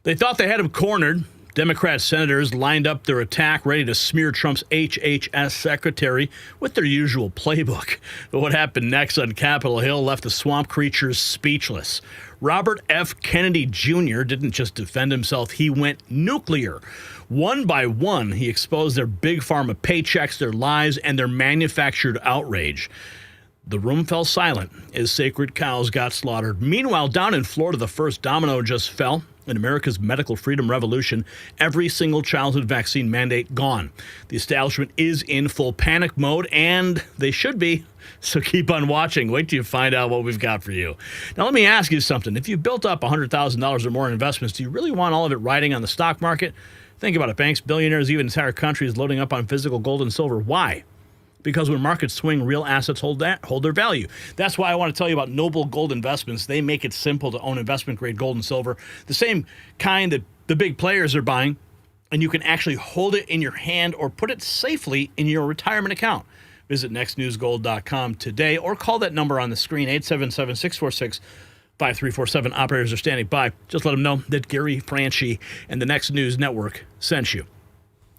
They thought they had him cornered. Democrat senators lined up their attack, ready to smear Trump's HHS secretary with their usual playbook. But what happened next on Capitol Hill left the swamp creatures speechless. Robert F. Kennedy Jr. didn't just defend himself, he went nuclear. One by one, he exposed their Big Pharma paychecks, their lies, and their manufactured outrage. The room fell silent as sacred cows got slaughtered. Meanwhile, down in Florida, the first domino just fell. In America's medical freedom revolution, every single childhood vaccine mandate gone. The establishment is in full panic mode, and they should be. So keep on watching. Wait till you find out what we've got for you. Now, let me ask you something. If you've built up $100,000 or more in investments, do you really want all of it riding on the stock market? Think about it. Banks, billionaires, even entire countries loading up on physical gold and silver. Why? Because when markets swing, real assets hold their value. That's why I want to tell you about Noble Gold Investments. They make it simple to own investment-grade gold and silver, the same kind that the big players are buying, and you can actually hold it in your hand or put it safely in your retirement account. Visit nextnewsgold.com today or call that number on the screen, 877-646-5347. Operators are standing by. Just let them know that Gary Franchi and the Next News Network sent you.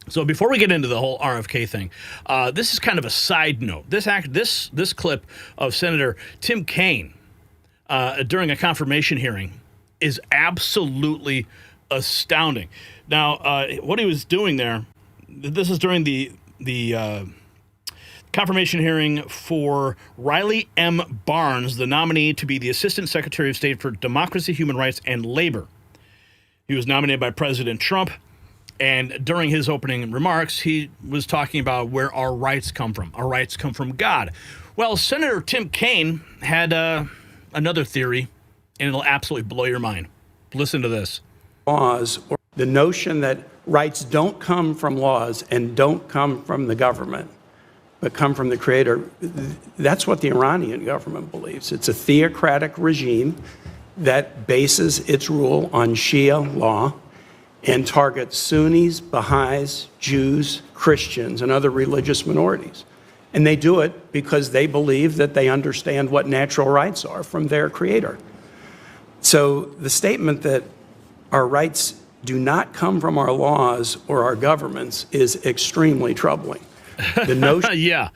So before we get into the whole RFK thing, this is kind of a side note. This clip of Senator Tim Kaine during a confirmation hearing is absolutely astounding. Now, what he was doing there, this is during the confirmation hearing for Riley M. Barnes, the nominee to be the Assistant Secretary of State for Democracy, Human Rights, and Labor. He was nominated by President Trump. And during his opening remarks, he was talking about where our rights come from. Our rights come from God. Well, Senator Tim Kaine had another theory, and it'll absolutely blow your mind. Listen to this. Laws, or the notion that rights don't come from laws and don't come from the government, but come from the creator, that's what the Iranian government believes. It's a theocratic regime that bases its rule on Shia law and targets Sunnis, Baha'is, Jews, Christians, and other religious minorities. And they do it because they believe that they understand what natural rights are from their creator. So the statement that our rights do not come from our laws or our governments is extremely troubling. The notion Yeah.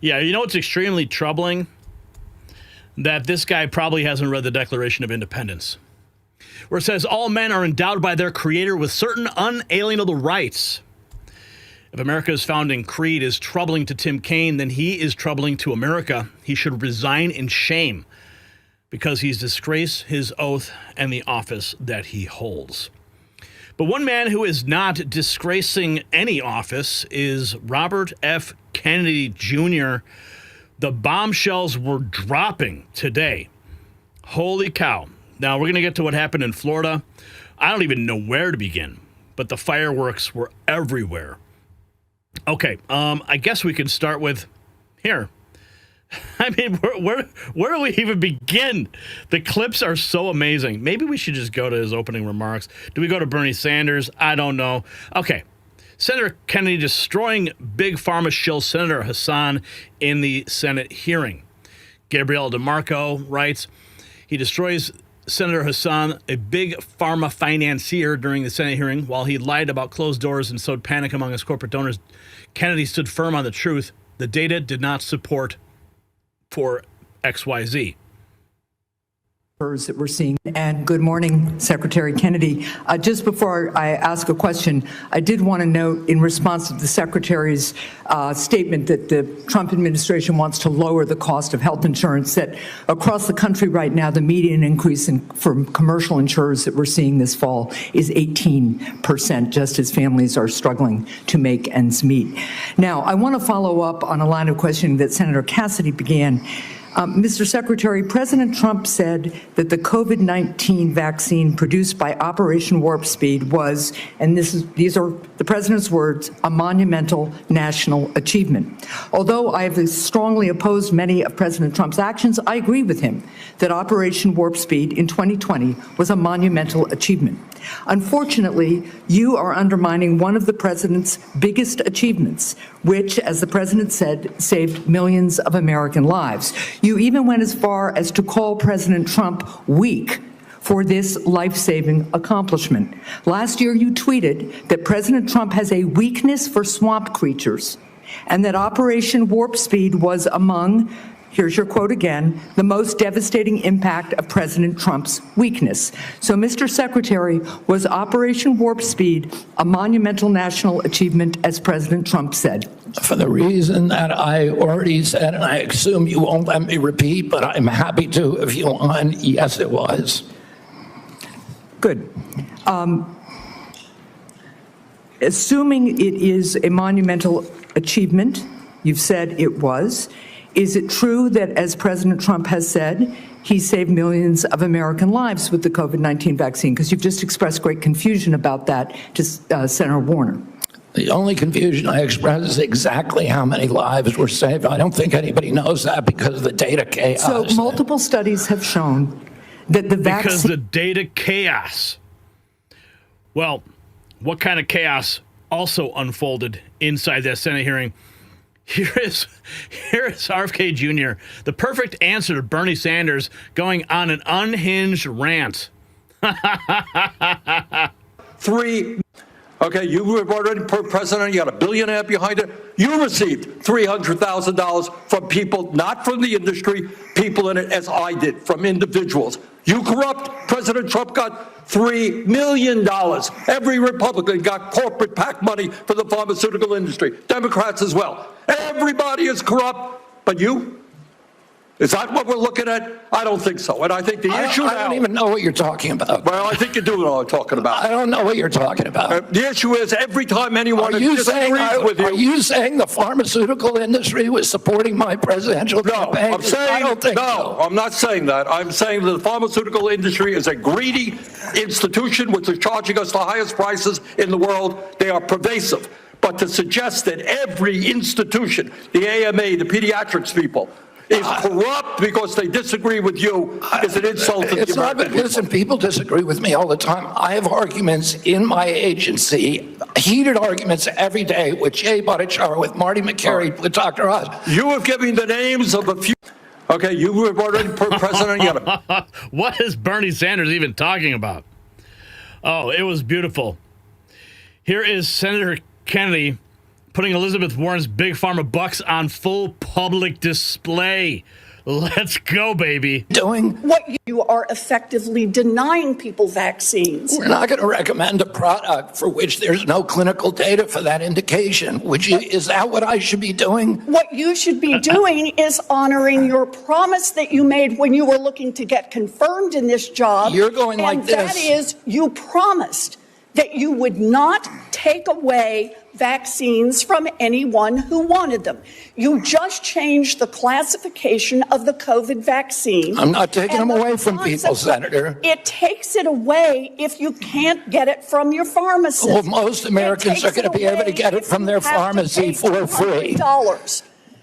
You know what's extremely troubling? That this guy probably hasn't read the Declaration of Independence, where it says all men are endowed by their creator with certain unalienable rights. If America's founding creed is troubling to Tim Kaine, then he is troubling to America. He should resign in shame because he's disgraced his oath and the office that he holds. But one man who is not disgracing any office is Robert F. Kennedy Jr. The bombshells were dropping today. Holy cow. Now, we're going to get to what happened in Florida. I don't even know where to begin, but the fireworks were everywhere. Okay, I guess we can start with here. I mean, where do we even begin? The clips are so amazing. Maybe we should just go to his opening remarks. Do we go to Bernie Sanders? I don't know. Okay, Senator Kennedy destroying Big Pharma shill Senator Hassan in the Senate hearing. Gabrielle DeMarco writes, he destroys Senator Hassan, a Big Pharma financier, during the Senate hearing. While he lied about closed doors and sowed panic among his corporate donors, Kennedy stood firm on the truth. The data did not support for XYZ. That we're seeing. And good morning, Secretary Kennedy. Just before I ask a question, I did want to note in response to the Secretary's statement that the Trump administration wants to lower the cost of health insurance, that across the country right now, the median increase for commercial insurers that we're seeing this fall is 18%, just as families are struggling to make ends meet. Now, I want to follow up on a line of questioning that Senator Cassidy began. Mr. Secretary, President Trump said that the COVID-19 vaccine produced by Operation Warp Speed was, and these are the president's words, a monumental national achievement. Although I have strongly opposed many of President Trump's actions, I agree with him that Operation Warp Speed in 2020 was a monumental achievement. Unfortunately, you are undermining one of the president's biggest achievements, which, as the president said, saved millions of American lives. You even went as far as to call President Trump weak for this life-saving accomplishment. Last year, you tweeted that President Trump has a weakness for swamp creatures and that Operation Warp Speed was among, here's your quote again, the most devastating impact of President Trump's weakness. So, Mr. Secretary, was Operation Warp Speed a monumental national achievement, as President Trump said? For the reason that I already said, and I assume you won't let me repeat, but I'm happy to if you want, yes, it was. Good. Assuming it is a monumental achievement, you've said it was, is it true that, as President Trump has said, he saved millions of American lives with the COVID-19 vaccine? Because you've just expressed great confusion about that to Senator Warner. The only confusion I express is exactly how many lives were saved. I don't think anybody knows that because of the data chaos. So multiple studies have shown that the vaccine... Because the data chaos. Well, what kind of chaos also unfolded inside that Senate hearing? Here is RFK Jr., the perfect answer to Bernie Sanders going on an unhinged rant. Okay, you were already president, you got a billionaire behind it. You received $300,000 from people, not from the industry, people in it, as I did, from individuals. You corrupt. President Trump got $3 million. Every Republican got corporate PAC money for the pharmaceutical industry. Democrats as well. Everybody is corrupt, but you? Is that what we're looking at? I don't think so. And I think the issue now... I don't even know what you're talking about. Well, I think you do know what I'm talking about. I don't know what you're talking about. The issue is every time anyone disagrees with you... Are you saying the pharmaceutical industry was supporting my presidential campaign? I'm saying, I don't think so. I'm not saying that. I'm saying that the pharmaceutical industry is a greedy institution which is charging us the highest prices in the world. They are pervasive. But to suggest that every institution, the AMA, the pediatrics people, is corrupt because they disagree with you is an insult to the American people. Listen, people disagree with me all the time. I have arguments in my agency, heated arguments every day with Jay Bhattacharya, with Marty McCary, with Dr. Oz. You have given the names of a few... Okay, you were already president. You got What is Bernie Sanders even talking about? Oh, it was beautiful. Here is Senator Kennedy putting Elizabeth Warren's Big Pharma bucks on full public display. Let's go, baby. What you are effectively denying people vaccines. We're not going to recommend a product for which there's no clinical data for that indication. Is that what I should be doing? What you should be doing is honoring your promise that you made when you were looking to get confirmed in this job. You're going like this. And that is, you promised that you would not take away vaccines from anyone who wanted them. You just changed the classification of the COVID vaccine. I'm not taking them away from people, Senator. It takes it away if you can't get it from your pharmacist. Well, most Americans are going to be able to get it from their pharmacy for free.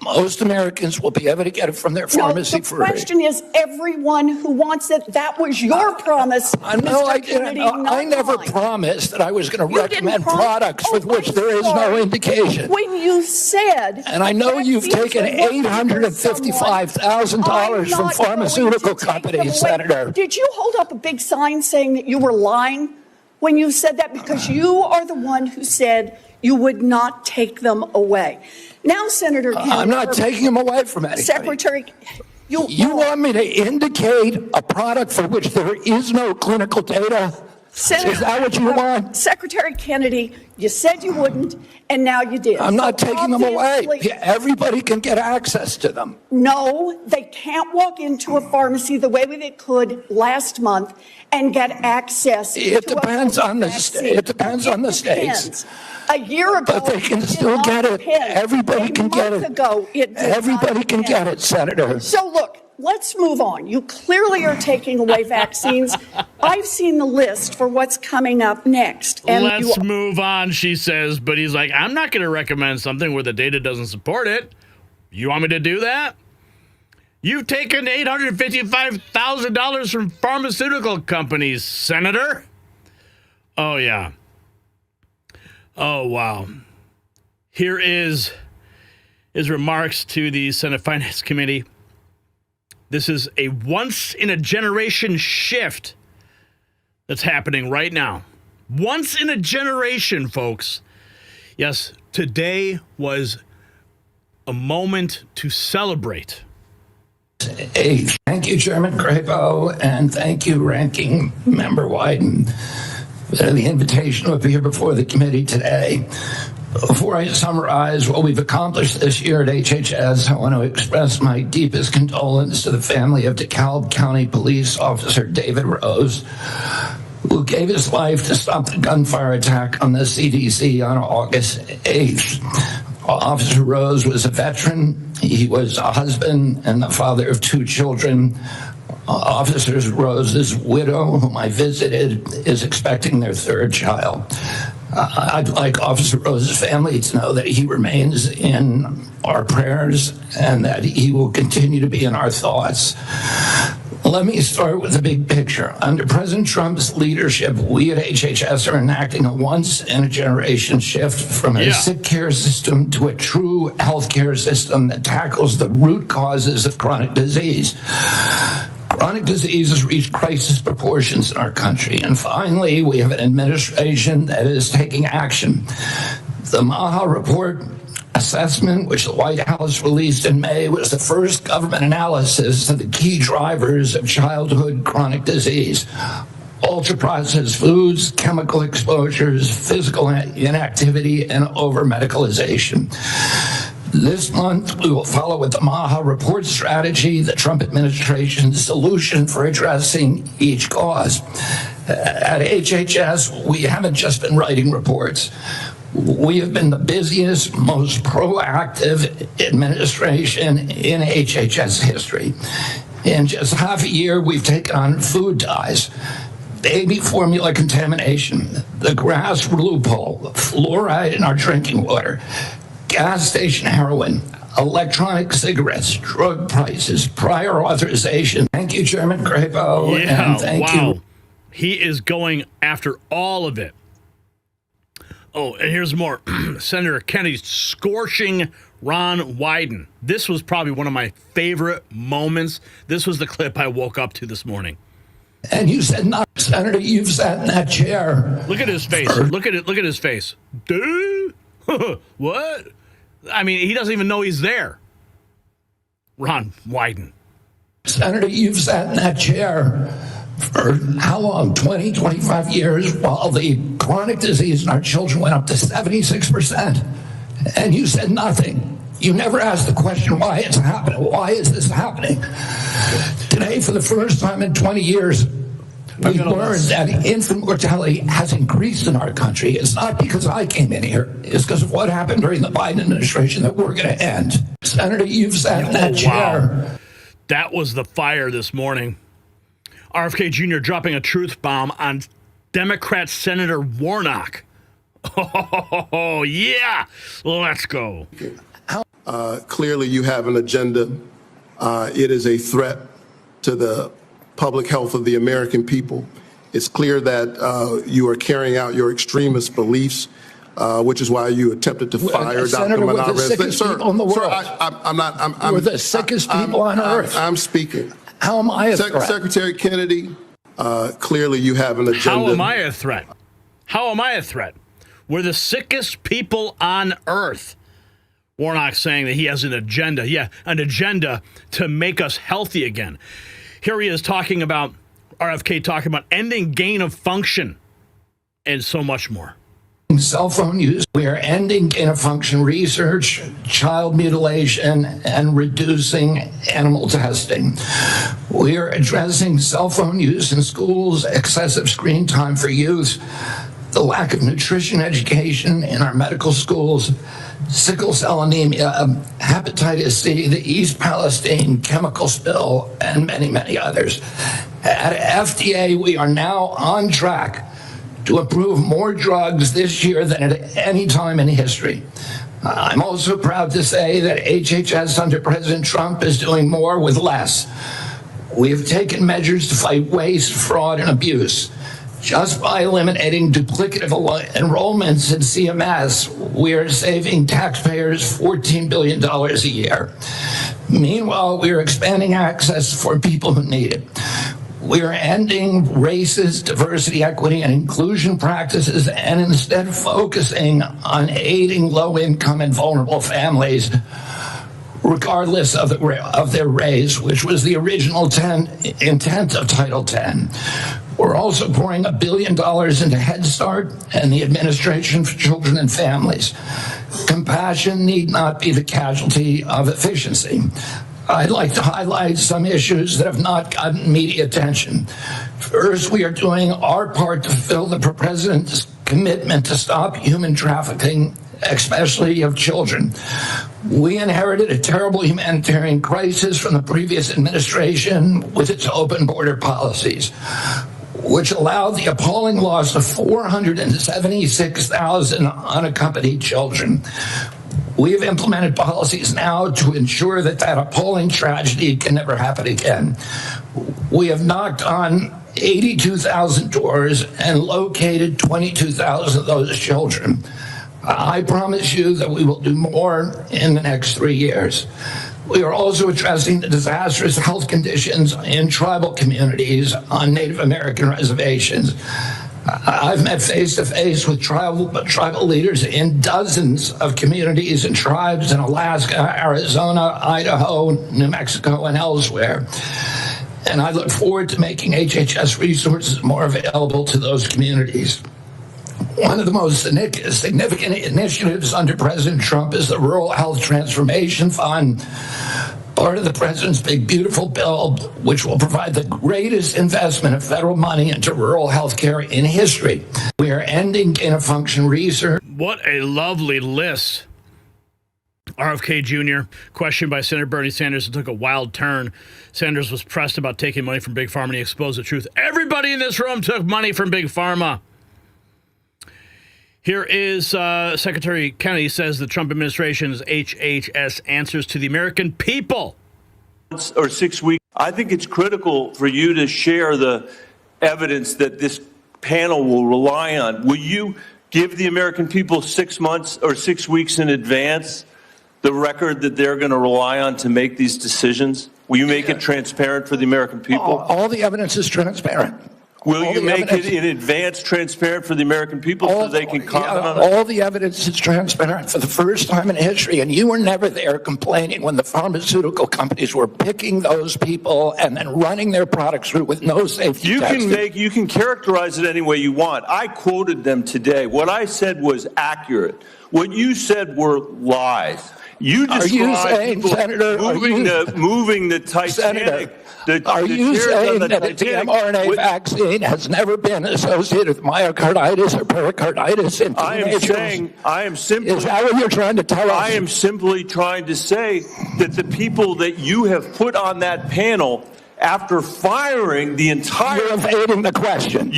Most Americans will be able to get it from their pharmacy for free. The question is everyone who wants it. That was your promise, No, I didn't. I never promised that I was going to recommend products with which there is no indication. When you said... And I know you've taken $855,000 from pharmaceutical companies, Senator. Did you hold up a big sign saying that you were lying when you said that? Because you are the one who said you would not take them away. Now, Senator Kennedy... I'm not taking them away from anybody. Secretary... You want me to indicate a product for which there is no clinical data? Senator, is that what you want? Secretary Kennedy, you said you wouldn't, and now you did. I'm not taking them away. Everybody can get access to them. No, they can't walk into a pharmacy the way they could last month and get access. It depends on the state. It depends on the states. A year ago, but they can still get it. Everybody can get it. Everybody can get it, Senator. So look, let's move on. You clearly are taking away vaccines. I've seen the list for what's coming up next. And let's move on, she says. But he's like, I'm not going to recommend something where the data doesn't support it. You want me to do that? You've taken $855,000 from pharmaceutical companies, Senator. Oh, yeah. Oh, wow. Here is his remarks to the Senate Finance Committee. This is a once-in-a-generation shift that's happening right now. Once in a generation, folks. Yes, today was a moment to celebrate. Thank you, Chairman Crapo, and thank you, Ranking Member Wyden, for the invitation to appear before the committee today. Before I summarize what we've accomplished this year at HHS, I want to express my deepest condolence to the family of DeKalb County Police Officer David Rose, who gave his life to stop the gunfire attack on the CDC on August 8th. Officer Rose was a veteran. He was a husband and the father of 2 children. Officer Rose's widow, whom I visited, is expecting their 3rd child. I'd like Officer Rose's family to know that he remains in our prayers and that he will continue to be in our thoughts. Let me start with the big picture. Under President Trump's leadership, we at HHS are enacting a once-in-a-generation shift from a sick care system to a true healthcare system that tackles the root causes of chronic disease. Chronic disease has reached crisis proportions in our country. And finally, we have an administration that is taking action. The Maha Report assessment, which the White House released in May, was the first government analysis of the key drivers of childhood chronic disease: ultra-processed foods, chemical exposures, physical inactivity, and over-medicalization. This month, we will follow with the Maha Report strategy, the Trump administration's solution for addressing each cause. At HHS, we haven't just been writing reports. We have been the busiest, most proactive administration in HHS history. In just half a year, we've taken on food dyes, baby formula contamination, the grass loophole, fluoride in our drinking water, gas station heroin, electronic cigarettes, drug prices, prior authorization. Thank you, Chairman Crapo, and thank you. He is going after all of it. Oh, and here's more. Senator Kennedy scorching Ron Wyden. This was probably one of my favorite moments. This was the clip I woke up to this morning. And you said, "No, Senator, you've sat in that chair." Look at his face. Look at it. Look at his face. Dude, what? I mean, he doesn't even know he's there. Ron Wyden. Senator, you've sat in that chair for how long? 20, 25 years, while the chronic disease in our children went up to 76%. And you said nothing. You never asked the question why it's happening. Why is this happening? Today, for the first time in 20 years, we've learned that infant mortality has increased in our country. It's not because I came in here. It's because of what happened during the Biden administration that we're going to end. Senator, you've sat in that chair. That was the fire this morning. RFK Jr. dropping a truth bomb on Democrat Senator Warnock. Oh, yeah. Let's go. Clearly, you have an agenda. It is a threat to the public health of the American people. It's clear that you are carrying out your extremist beliefs, which is why you attempted to fire Dr. We're the sickest people in the world. We're the sickest people on earth. I'm speaking. How am I a threat? Secretary Kennedy, clearly you have an agenda. How am I a threat? How am I a threat? We're the sickest people on earth. Warnock saying that he has an agenda. Yeah, an agenda to make us healthy again. Here he is talking about, RFK talking about ending gain of function and so much more. Cell phone use. We are ending gain-of-function research, child mutilation, and reducing animal testing. We are addressing cell phone use in schools, excessive screen time for youth, the lack of nutrition education in our medical schools, sickle cell anemia, hepatitis C, the East Palestine chemical spill, and many, many others. At FDA, we are now on track to approve more drugs this year than at any time in history. I'm also proud to say that HHS under President Trump is doing more with less. We have taken measures to fight waste, fraud, and abuse. Just by eliminating duplicative enrollments in CMS, we are saving taxpayers $14 billion a year. Meanwhile, we are expanding access for people who need it. We are ending racist diversity, equity, and inclusion practices and instead focusing on aiding low-income and vulnerable families, regardless of their race, which was the original intent of Title X. We're also pouring $1 billion into Head Start and the Administration for Children and Families. Compassion need not be the casualty of efficiency. I'd like to highlight some issues that have not gotten media attention. First, we are doing our part to fulfill the President's commitment to stop human trafficking, especially of children. We inherited a terrible humanitarian crisis from the previous administration with its open border policies, which allowed the appalling loss of 476,000 unaccompanied children. We have implemented policies now to ensure that appalling tragedy can never happen again. We have knocked on 82,000 doors and located 22,000 of those children. I promise you that we will do more in the next 3 years. We are also addressing the disastrous health conditions in tribal communities on Native American reservations. I've met face-to-face with tribal leaders in dozens of communities and tribes in Alaska, Arizona, Idaho, New Mexico, and elsewhere. And I look forward to making HHS resources more available to those communities. One of the most significant initiatives under President Trump is the Rural Health Transformation Fund, part of the President's Big Beautiful Bill, which will provide the greatest investment of federal money into rural health care in history. We are ending gain-of-function research. What a lovely list. RFK Jr., questioned by Senator Bernie Sanders, and took a wild turn. Sanders was pressed about taking money from Big Pharma, and he exposed the truth. Everybody in this room took money from Big Pharma. Here is Secretary Kennedy says the Trump administration's HHS answers to the American people. Or 6 weeks. I think it's critical for you to share the evidence that this panel will rely on. Will you give the American people 6 months or 6 weeks in advance the record that they're going to rely on to make these decisions? Will you make it transparent for the American people? All the evidence is transparent. Will you make it in advance transparent for the American people so they can comment on it? All the evidence is transparent for the first time in history, and you were never there complaining when the pharmaceutical companies were picking those people and then running their products through with no safety testing. You can characterize it any way you want. I quoted them today. What I said was accurate. What you said were lies. You described people moving the Titanic. Are you saying that the mRNA vaccine has never been associated with myocarditis or pericarditis in teenagers? I am simply. Is that what you're trying to tell us? I am simply trying to say that the people that you have put on that panel, after firing the entire. You're evading the question.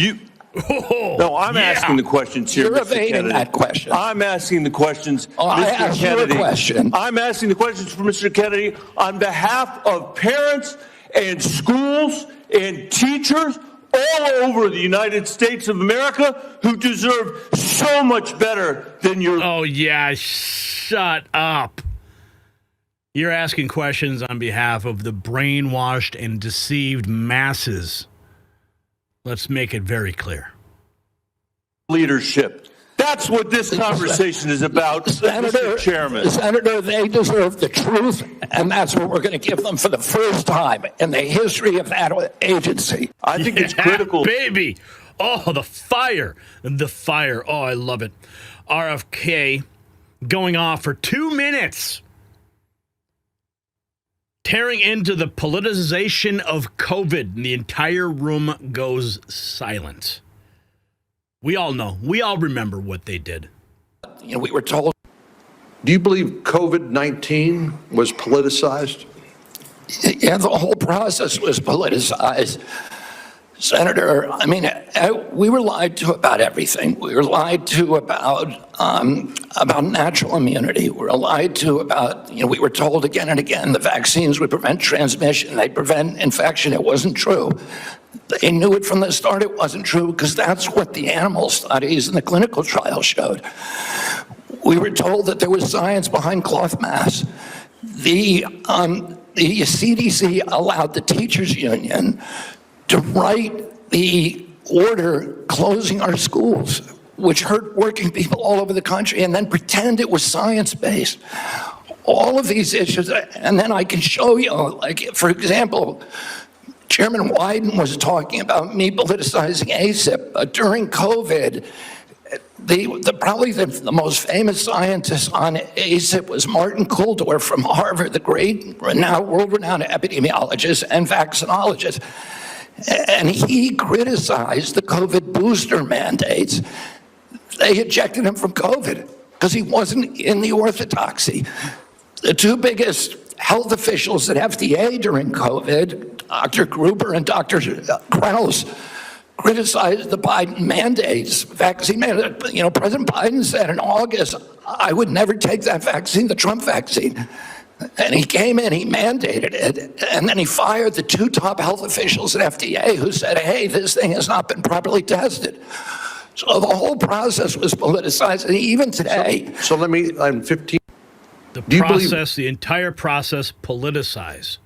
No, I'm asking the questions here, You're Mr. evading Kennedy. that question. I'm asking the questions, I Mr. asked Kennedy. you a question. I'm asking the questions for Mr. Kennedy on behalf of parents and schools and teachers all over the United States of America who deserve so much better than your... Oh, yeah, shut up. You're asking questions on behalf of the brainwashed and deceived masses. Let's make it very clear. Leadership. That's what this conversation is about, Mr. Chairman. Senator, they deserve the truth, and that's what we're going to give them for the first time in the history of that agency. I think it's critical. Baby. Oh, the fire. The fire. Oh, I love it. RFK going off for 2 minutes. Tearing into the politicization of COVID, and the entire room goes silent. We all know. We all remember what they did. We were told. Do you believe COVID-19 was politicized? Yeah, the whole process was politicized. Senator, I mean, we were lied to about everything. We were lied to about natural immunity. We were lied to about, we were told again and again the vaccines would prevent transmission, they prevent infection. It wasn't true. They knew it from the start it wasn't true because that's what the animal studies and the clinical trials showed. We were told that there was science behind cloth masks. The CDC allowed the teachers union to write the order closing our schools, which hurt working people all over the country, and then pretend it was science-based. All of these issues, and then I can show you, like, for example, Chairman Wyden was talking about me politicizing ACIP. During COVID, probably the most famous scientist on ACIP was Martin Kulldorff from Harvard, the great, world-renowned epidemiologist and vaccinologist. And he criticized the COVID booster mandates. They ejected him from COVID because he wasn't in the orthodoxy. The two biggest health officials at FDA during COVID, Dr. Gruber and Dr. Krause, criticized the Biden mandates, vaccine mandates. You know, President Biden said in August, I would never take that vaccine, the Trump vaccine. And he came in, he mandated it, and then he fired the two top health officials at FDA who said, hey, this thing has not been properly tested. So the whole process was politicized, and even today. So let me, I'm 15. The entire process politicized.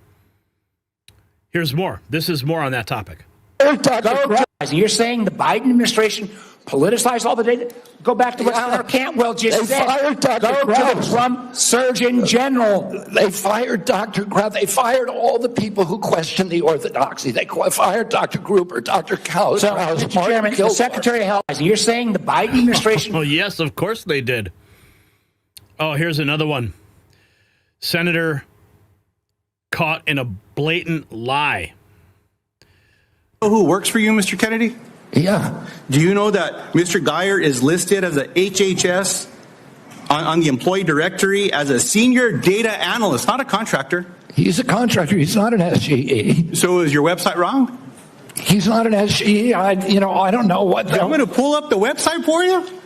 Here's more. This is more on that topic. You're saying the Biden administration politicized all the data? Go back to what Senator Cantwell just said. Fired Dr. Go to the Trump Surgeon General. They fired Dr. Krause. They fired all the people who questioned the orthodoxy. They fired Dr. Gruber, Dr. Krause. So, Mr. Chairman, the Secretary of Health, you're saying the Biden administration... Oh, yes, of course they did. Oh, here's another one. Senator caught in a blatant lie. Who works for you, Mr. Kennedy? Yeah. Do you know that Mr. Geyer is listed as a HHS on the employee directory as a senior data analyst, not a contractor? He's a contractor. He's not an SGE. So is your website wrong? He's not an SGE. I don't know what. I'm going to pull up the website for you.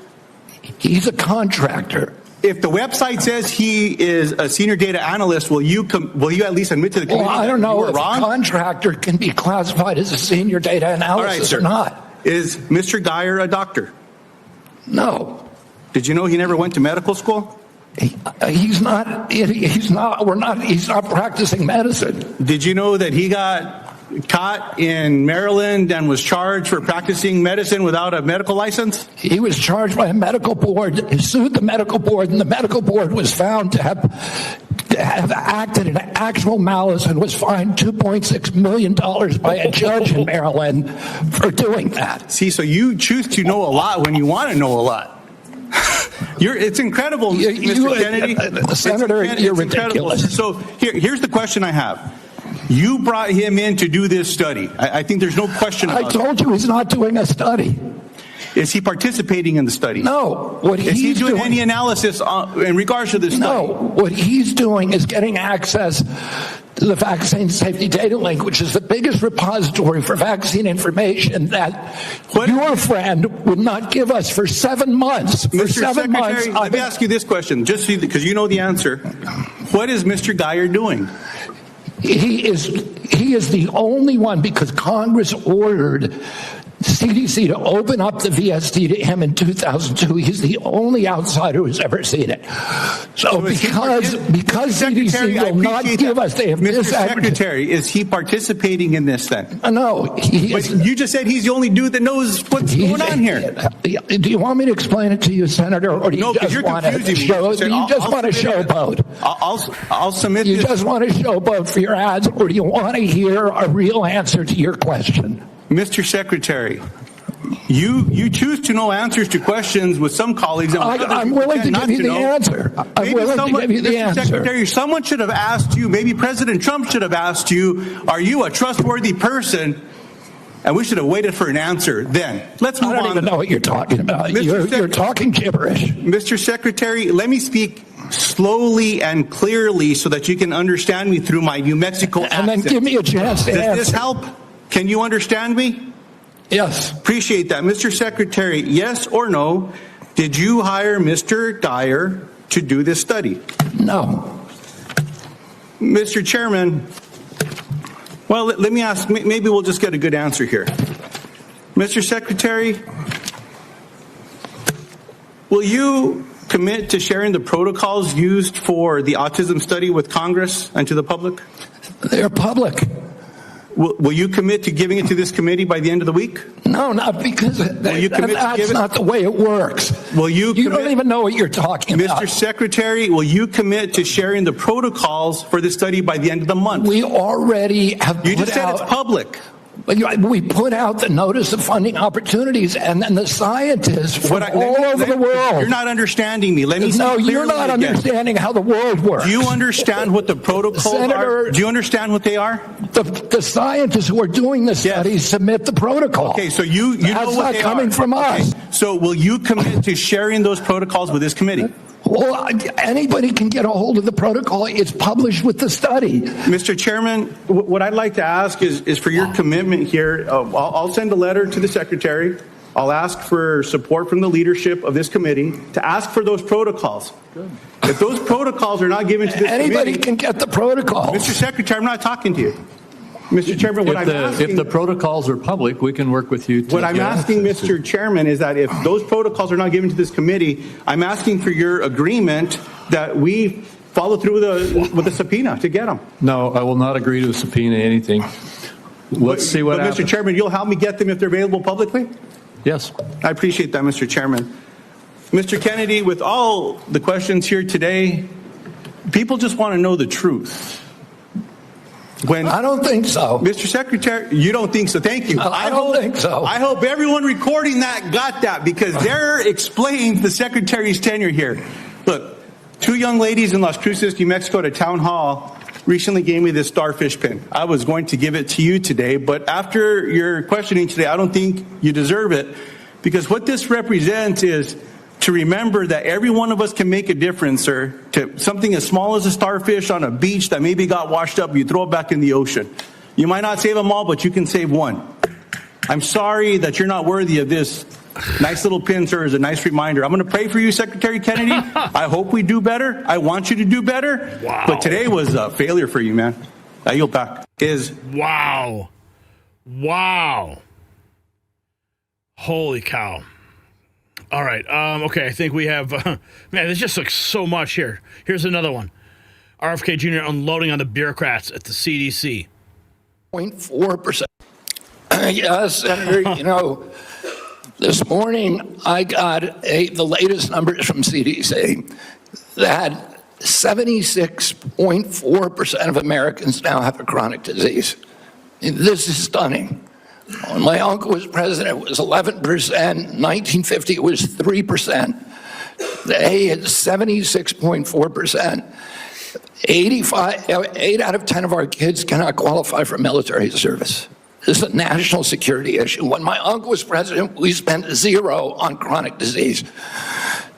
He's a contractor. If the website says he is a senior data analyst, will you at least admit to the committee? Well, I don't know if wrong? a contractor can be classified as a senior data analyst or not. Is Mr. Geyer a doctor? No. Did you know he never went to medical school? He's not. He's not practicing medicine. Did you know that he got caught in Maryland and was charged for practicing medicine without a medical license? He was charged by a medical board. He sued the medical board, and the medical board was found to have acted in actual malice and was fined $2.6 million by a judge in Maryland for doing that. See, so you choose to know a lot when you want to know a lot. It's incredible, Mr. Kennedy. Senator, you're ridiculous. So here's the question I have. You brought him in to do this study. I think there's no question about it. I told you he's not doing a study. Is he participating in the study? No. Is he doing any analysis in regards to this study? No. What he's doing is getting access to the Vaccine Safety Data Link, which is the biggest repository for vaccine information that your friend would not give us for 7 months. For Mr. 7 months. Secretary, let me ask you this question, just because you know the answer. What is Mr. Geyer doing? He is the only one, because Congress ordered CDC to open up the VSD to him in 2002. He's the only outsider who's ever seen it. So because CDC will not give us, they have Mr. Secretary, is he participating in this then? No. But you just said he's the only dude that knows what's going on here. Do you want me to explain it to you, Senator, or do you just want to showboat? I'll submit You just want to showboat for your ads, or do you want to hear a real answer to your question? Mr. Secretary, you choose to know answers to questions with some colleagues. I'm willing to give you the answer. I'm willing to give you the answer. Mr. Secretary, someone should have asked you, maybe President Trump should have asked you, are you a trustworthy person? And we should have waited for an answer then. Let's move on. I don't even know what you're talking about. You're talking gibberish. Mr. Secretary, let me speak slowly and clearly so that you can understand me through my New Mexico accent. And then give me a chance to answer. Does this help? Can you understand me? Yes. Appreciate that. Mr. Secretary, yes or no, did you hire Mr. Geyer to do this study? No. Mr. Chairman, well, let me ask, maybe we'll just get a good answer here. Mr. Secretary, will you commit to sharing the protocols used for the autism study with Congress and to the public? They're public. Will you commit to giving it to this committee by the end of the week? No, not because that's not the way it works. Will you don't even know what you're talking about. Mr. Secretary, will you commit to sharing the protocols for this study by the end of the month? We already have You just said it's public. We put out the notice of funding opportunities, and then the scientists from all over the world. You're not understanding me. Let me No, you're not understanding how the world works. Do you understand what the protocols are? Do you understand what they are? The scientists who are doing the studies submit the protocol. Okay, so you know That's what not they coming are. from us. Okay. So will you commit to sharing those protocols with this committee? Well, anybody can get a hold of the protocol. It's published with the study. Mr. Chairman, what I'd like to ask is for your commitment here. I'll send a letter to the Secretary. I'll ask for support from the leadership of this committee to ask for those protocols. Good. If those protocols are not given to this committee... Anybody can get the protocols. Mr. Secretary, I'm not talking to you. Mr. Chairman, if the protocols are public, we can work with you. What I'm asking, Mr. Chairman, is that if those protocols are not given to this committee, I'm asking for your agreement that we follow through with the subpoena to get them. No, I will not agree to subpoena anything. Let's see what happens. Mr. Chairman, you'll help me get them if they're available publicly? Yes. I appreciate that, Mr. Chairman. Mr. Kennedy, with all the questions here today, people just want to know the truth. I don't think so. Mr. Secretary, you don't think so. Thank you. I don't think so. I hope everyone recording that got that, because there explains the Secretary's tenure here. Look, 2 young ladies in Las Cruces, New Mexico at a town hall recently gave me this starfish pin. I was going to give it to you today, but after your questioning today, I don't think you deserve it, because what this represents is to remember that every one of us can make a difference, or to something as small as a starfish on a beach that maybe got washed up, you throw it back in the ocean. You might not save them all, but you can save one. I'm sorry that you're not worthy of this nice little pin, sir, as a nice reminder. I'm going to pray for you, Secretary Kennedy. I hope we do better. I want you to do better. Wow. But today was a failure for you, man. I yield back. Wow. Holy cow. All right. Okay. I think we have, man, there's just like so much here. Here's another one. RFK Jr. unloading on the bureaucrats at the CDC. 0.4%. Yes, Senator, you know, this morning I got the latest numbers from CDC that 76.4% of Americans now have a chronic disease. This is stunning. When my uncle was president, it was 11%. 1950, it was 3%. Today, it's 76.4%. 8 out of 10 of our kids cannot qualify for military service. This is a national security issue. When my uncle was president, we spent 0 on chronic disease.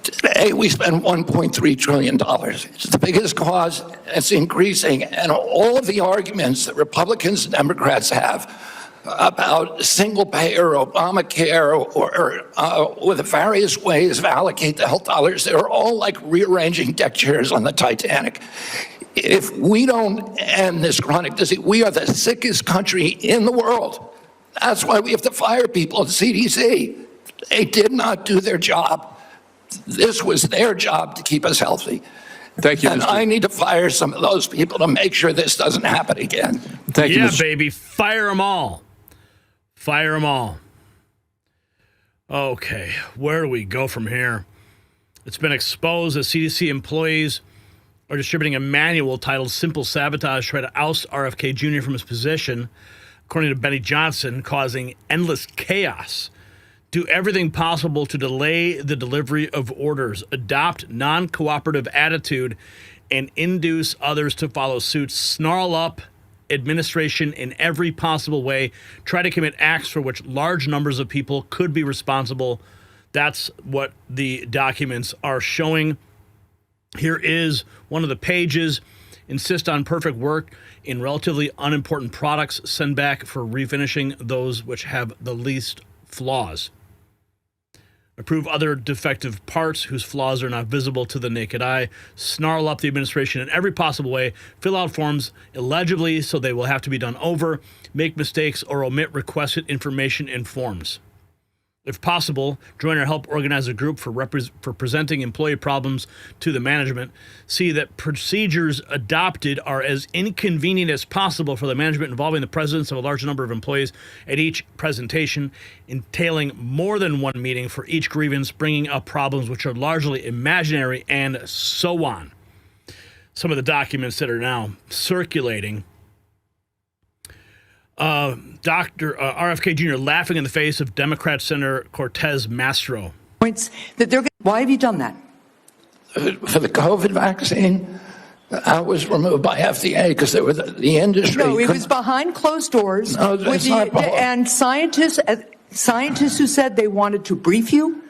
Today, we spend $1.3 trillion. It's the biggest cause. It's increasing. And all of the arguments that Republicans and Democrats have about single payer, Obamacare, or with the various ways of allocate the health dollars, they're all like rearranging deck chairs on the Titanic. If we don't end this chronic disease, we are the sickest country in the world. That's why we have to fire people at CDC. They did not do their job. This was their job to keep us healthy. Thank you, and I need to fire some of those people to make sure this doesn't happen again. Thank you, Yeah, baby. Fire them all. Fire them all. Okay, where do we go from here? It's been exposed that CDC employees are distributing a manual titled Simple Sabotage to try to oust RFK Jr. from his position, according to Benny Johnson, causing endless chaos. Do everything possible to delay the delivery of orders, adopt non-cooperative attitude, and induce others to follow suit, snarl up administration in every possible way, try to commit acts for which large numbers of people could be responsible. That's what the documents are showing. Here is one of the pages. Insist on perfect work in relatively unimportant products. Send back for refinishing those which have the least flaws. Approve other defective parts whose flaws are not visible to the naked eye. Snarl up the administration in every possible way. Fill out forms illegibly so they will have to be done over. Make mistakes or omit requested information in forms. If possible, join or help organize a group for presenting employee problems to the management. See that procedures adopted are as inconvenient as possible for the management, involving the presence of a large number of employees at each presentation, entailing more than one meeting for each grievance, bringing up problems which are largely imaginary, and so on. Some of the documents that are now circulating. Dr. RFK Jr. laughing in the face of Democrat Senator Cortez Masto. Points that they're. Why have you done that? For the COVID vaccine, I was removed by FDA because there was the industry. No, it was behind closed doors. No, it's not behind. And scientists who said they wanted to brief you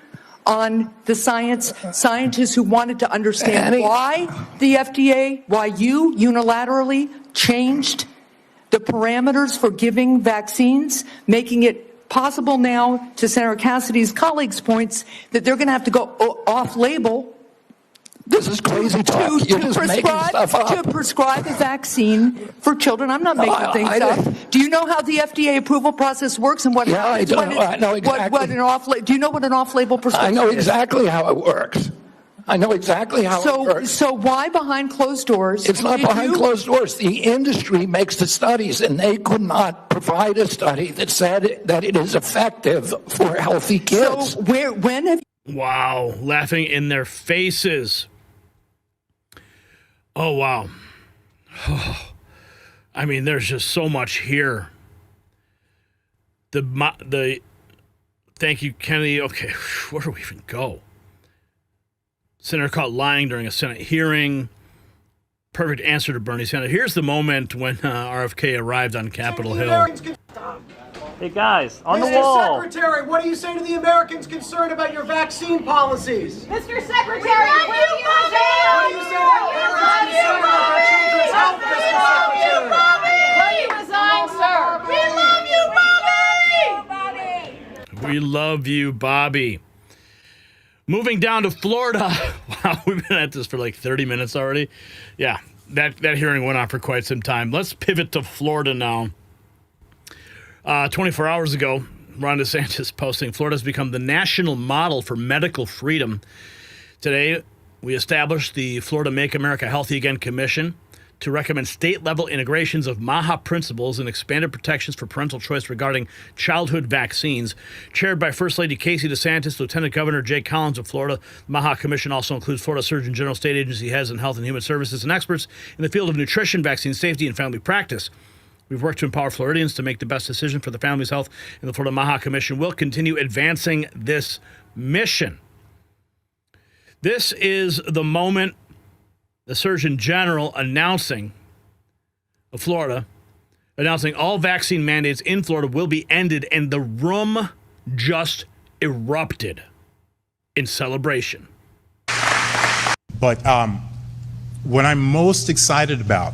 on the science, scientists who wanted to understand why the FDA, why you unilaterally changed the parameters for giving vaccines, making it possible now, to Senator Cassidy's colleagues' points, that they're going to have to go off-label. This is crazy talk. You're just making stuff up. To prescribe a vaccine for children. I'm not making things up. Do you know how the FDA approval process works and what happens? I know exactly. Do you know what an off-label prescription is? I know exactly how it works. I know exactly how it works. So why behind closed doors? It's not behind closed doors. The industry makes the studies, and they could not provide a study that said that it is effective for healthy kids. So when have you... Wow, laughing in their faces. Oh, wow. I mean, there's just so much here. Thank you, Kennedy. Okay, where do we even go? Senator caught lying during a Senate hearing. Perfect answer to Bernie Sanders. Here's the moment when RFK arrived on Capitol Hill. Hey guys, on the wall. Mr. Secretary, what do you say to the Americans concerned about your vaccine policies? Mr. Secretary, what do you say about children's health, Mr. Secretary? We love you, Bobby! We love you, Bobby. Moving down to Florida. Wow, we've been at this for like 30 minutes already. Yeah, that hearing went on for quite some time. Let's pivot to Florida now. 24 hours ago, Ron DeSantis posting, Florida's become the national model for medical freedom. Today, we established the Florida Make America Healthy Again Commission to recommend state-level integrations of MAHA principles and expanded protections for parental choice regarding childhood vaccines. Chaired by First Lady Casey DeSantis, Lieutenant Governor Jay Collins of Florida, the MAHA Commission also includes Florida Surgeon General, state agency heads, and health and human services, and experts in the field of nutrition, vaccine safety, and family practice. We've worked to empower Floridians to make the best decision for the family's health, and the Florida MAHA Commission will continue advancing this mission. This is the moment the Surgeon General of Florida announcing all vaccine mandates in Florida will be ended, and the room just erupted in celebration. But what I'm most excited about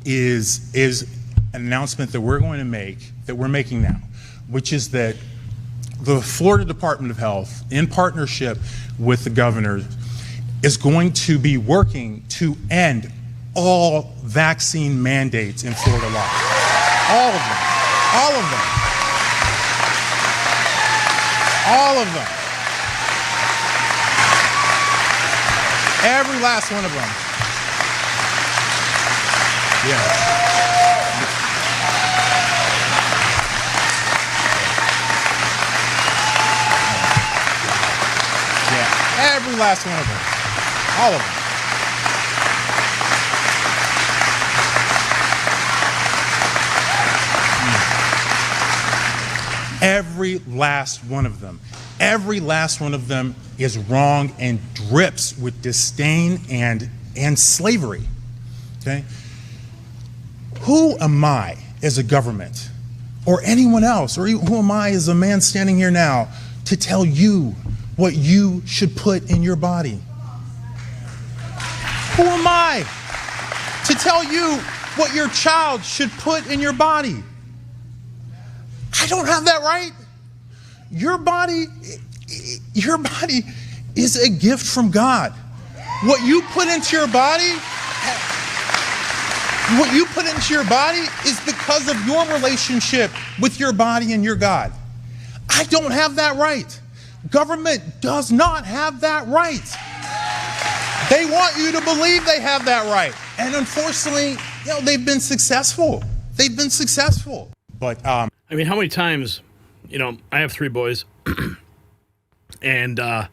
is an announcement that we're going to make, that we're making now, which is that the Florida Department of Health, in partnership with the governor, is going to be working to end all vaccine mandates in Florida law. All of them. All of them. All of them. Every last one of them. Yeah. Every last one of them. All of them. Every last one of them. Every last one of them is wrong and drips with disdain and slavery. Okay? Who am I as a government, or anyone else, or who am I as a man standing here now, to tell you what you should put in your body? Who am I to tell you what your child should put in your body? I don't have that right. Your body is a gift from God. What you put into your body is because of your relationship with your body and your God. I don't have that right. Government does not have that right. They want you to believe they have that right. And unfortunately, they've been successful. They've been successful. But I mean, how many times, I have 3 boys, and I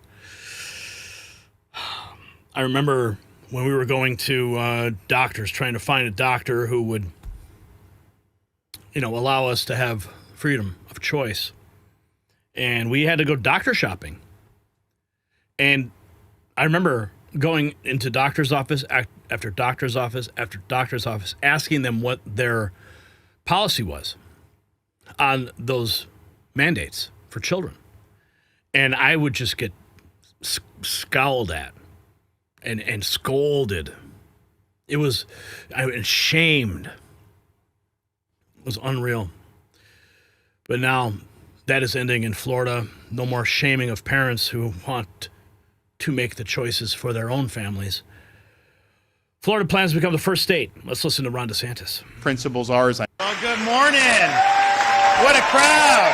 remember when we were going to doctors, trying to find a doctor who would, allow us to have freedom of choice. And we had to go doctor shopping. And I remember going into doctor's office after doctor's office after doctor's office, asking them what their policy was on those mandates for children. And I would just get scowled at and scolded. I was shamed. It was unreal. But now that is ending in Florida. No more shaming of parents who want to make the choices for their own families. Florida plans to become the first state. Let's listen to Ron DeSantis. Principles are as well, good morning. What a crowd.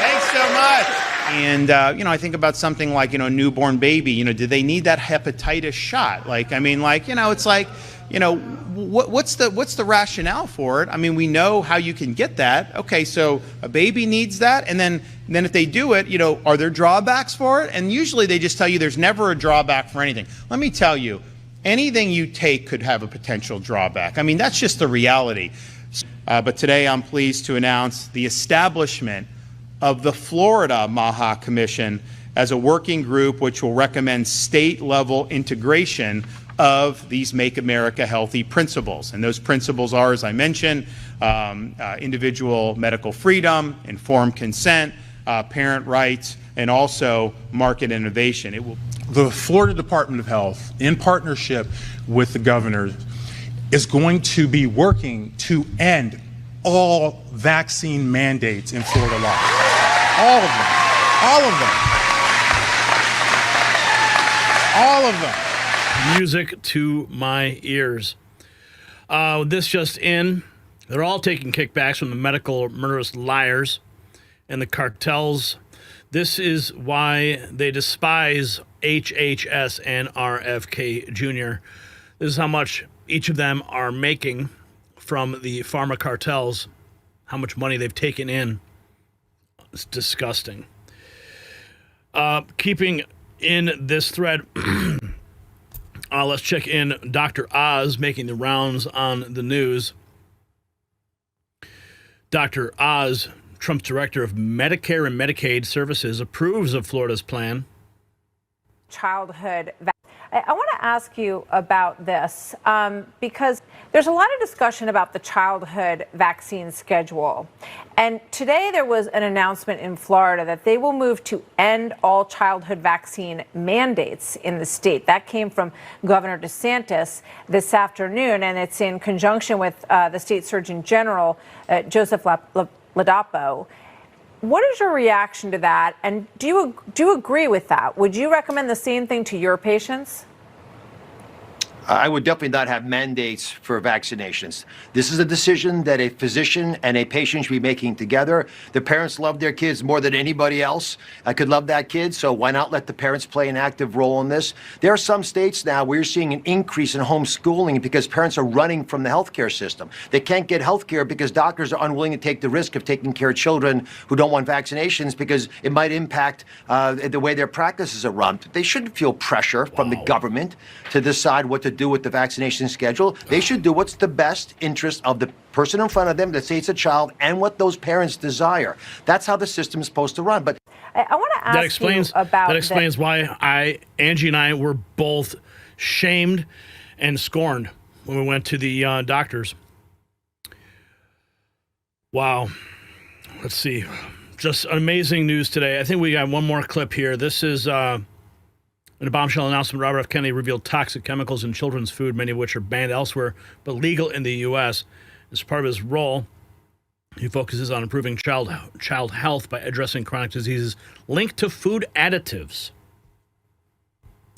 Thanks so much. And, I think about something like, newborn baby, do they need that hepatitis shot? It's like, what's the rationale for it? I mean, we know how you can get that. Okay, so a baby needs that. And then if they do it, are there drawbacks for it? And usually they just tell you there's never a drawback for anything. Let me tell you, anything you take could have a potential drawback. I mean, that's just the reality. But today I'm pleased to announce the establishment of the Florida MAHA Commission as a working group which will recommend state-level integration of these Make America Healthy principles. And those principles are, as I mentioned, individual medical freedom, informed consent, parent rights, and also market innovation. The Florida Department of Health, in partnership with the governor, is going to be working to end all vaccine mandates in Florida law. All of them. All of them. All of them. Music to my ears. This just in. They're all taking kickbacks from the medical murderous liars and the cartels. This is why they despise HHS and RFK Jr. This is how much each of them are making from the pharma cartels, how much money they've taken in. It's disgusting. Keeping in this thread, let's check in Dr. Oz making the rounds on the news. Dr. Oz, Trump's director of Medicare and Medicaid Services, approves of Florida's plan. Childhood. I want to ask you about this because there's a lot of discussion about the childhood vaccine schedule. And today there was an announcement in Florida that they will move to end all childhood vaccine mandates in the state. That came from Governor DeSantis this afternoon, and it's in conjunction with the state Surgeon General, Joseph Ladapo. What is your reaction to that? And do you agree with that? Would you recommend the same thing to your patients? I would definitely not have mandates for vaccinations. This is a decision that a physician and a patient should be making together. The parents love their kids more than anybody else. I could love that kid, so why not let the parents play an active role in this? There are some states now where you're seeing an increase in homeschooling because parents are running from the healthcare system. They can't get healthcare because doctors are unwilling to take the risk of taking care of children who don't want vaccinations because it might impact the way their practices are run. They shouldn't feel pressure from the government to decide what to do with the vaccination schedule. They should do what's the best interest of the person in front of them, let's say it's a child, and what those parents desire. That's how the system is supposed to run. But I want to ask you about that explains why Angie and I were both shamed and scorned when we went to the doctors. Wow. Let's see. Just amazing news today. I think we got one more clip here. This is in a bombshell announcement, Robert F. Kennedy revealed toxic chemicals in children's food, many of which are banned elsewhere, but legal in the U.S. As part of his role, he focuses on improving child health by addressing chronic diseases linked to food additives.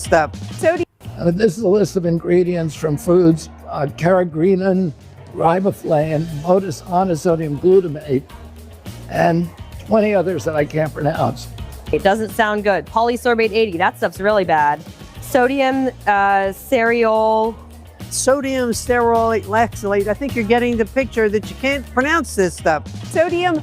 This is a list of ingredients from foods: carrageenan, riboflavin, monosodium glutamate, and 20 others that I can't pronounce. It doesn't sound good. Polysorbate 80, that stuff's really bad. Sodium cereol. Sodium steroid lactylate. I think you're getting the picture that you can't pronounce this stuff. Sodium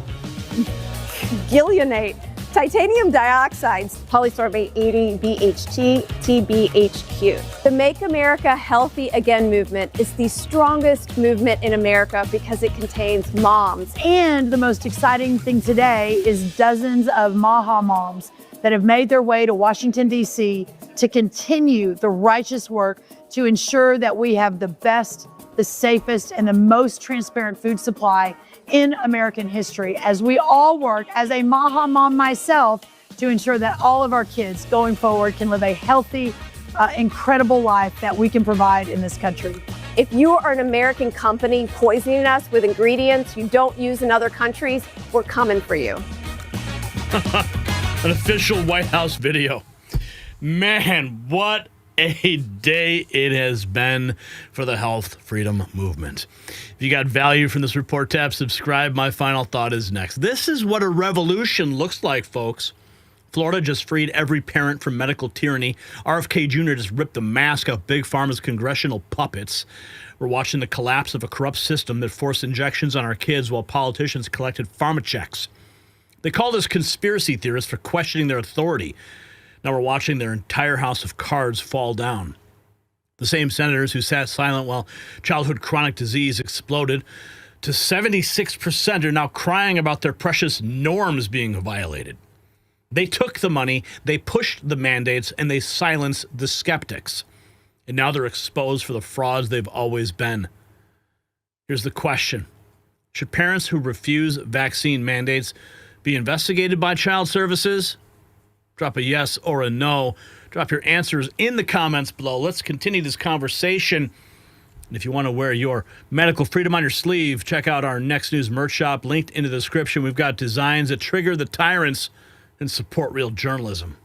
gilionate, titanium dioxide, polysorbate 80, BHT, TBHQ. The Make America Healthy Again movement is the strongest movement in America because it contains moms. And the most exciting thing today is dozens of MAHA moms that have made their way to Washington, D.C. to continue the righteous work to ensure that we have the best, the safest, and the most transparent food supply in American history, as we all work, as a MAHA mom myself, to ensure that all of our kids going forward can live a healthy, incredible life that we can provide in this country. If you are an American company poisoning us with ingredients you don't use in other countries, we're coming for you. An official White House video. Man, what a day it has been for the health freedom movement. If you got value from this report, tap subscribe. My final thought is next. This is what a revolution looks like, folks. Florida just freed every parent from medical tyranny. RFK Jr. just ripped the mask off Big Pharma's congressional puppets. We're watching the collapse of a corrupt system that forced injections on our kids while politicians collected pharma checks. They called us conspiracy theorists for questioning their authority. Now we're watching their entire house of cards fall down. The same senators who sat silent while childhood chronic disease exploded to 76% are now crying about their precious norms being violated. They took the money, they pushed the mandates, and they silenced the skeptics. And now they're exposed for the frauds they've always been. Here's the question. Should parents who refuse vaccine mandates be investigated by Child Services? Drop a yes or a no. Drop your answers in the comments below. Let's continue this conversation. And if you want to wear your medical freedom on your sleeve, check out our Next News merch shop linked in the description. We've got designs that trigger the tyrants and support real journalism.